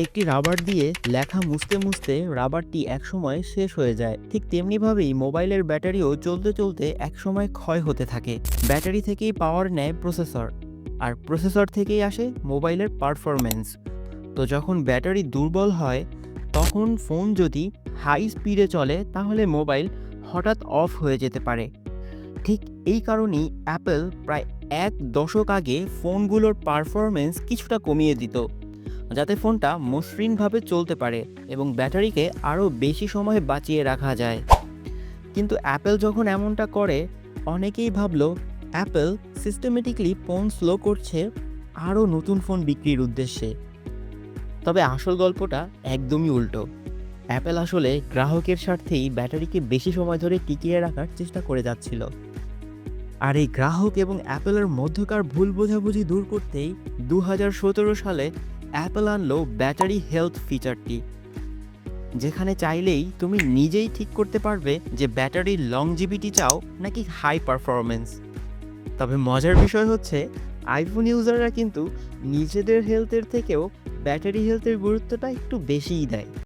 একটি রাবার দিয়ে লেখা মুছতে মুছতে রাবারটি একসময় শেষ হয়ে যায়। ঠিক তেমনিভাবেই মোবাইলের ব্যাটারিও চলতে চলতে একসময় ক্ষয় হতে থাকে। ব্যাটারি থেকেই পাওয়ার নেয় প্রসেসর, আর প্রসেসর থেকেই আসে মোবাইলের পারফরম্যান্স। তো যখন ব্যাটারি দুর্বল হয়, তখন ফোন যদি হাই স্পিডে চলে তাহলে মোবাইল হঠাৎ অফ হয়ে যেতে পারে। ঠিক এই কারণেই অ্যাপল প্রায় 1 দশক আগে ফোনগুলোর পারফরম্যান্স কিছুটা কমিয়ে দিত, যাতে ফোনটা মসৃণভাবে চলতে পারে এবং ব্যাটারিকে আরও বেশি সময় বাঁচিয়ে রাখা যায়। কিন্তু অ্যাপল যখন এমনটা করে, অনেকেই ভাবলো অ্যাপল সিস্টেমেটিকলি ফোন স্লো করছে আরও নতুন ফোন বিক্রির উদ্দেশ্যে। তবে আসল গল্পটা একদমই উল্টো। অ্যাপল আসলে গ্রাহকের স্বার্থেই ব্যাটারিকে বেশি সময় ধরে টিকিয়ে রাখার চেষ্টা করে যাচ্ছিল। আর এই গ্রাহক এবং অ্যাপলের মধ্যকার ভুল বোঝাবুঝি দূর করতেই 2017 সালে অ্যাপল আনলো ব্যাটারি হেলথ ফিচারটি, যেখানে চাইলেই তুমি নিজেই ঠিক করতে পারবে যে ব্যাটারির লংজিভিটি চাও নাকি হাই পারফরমেন্স। তবে মজার বিষয় হচ্ছে, আইফোন ইউজাররা কিন্তু নিজেদের হেলথের থেকেও ব্যাটারি হেলথের গুরুত্বটা একটু বেশিই দেয়।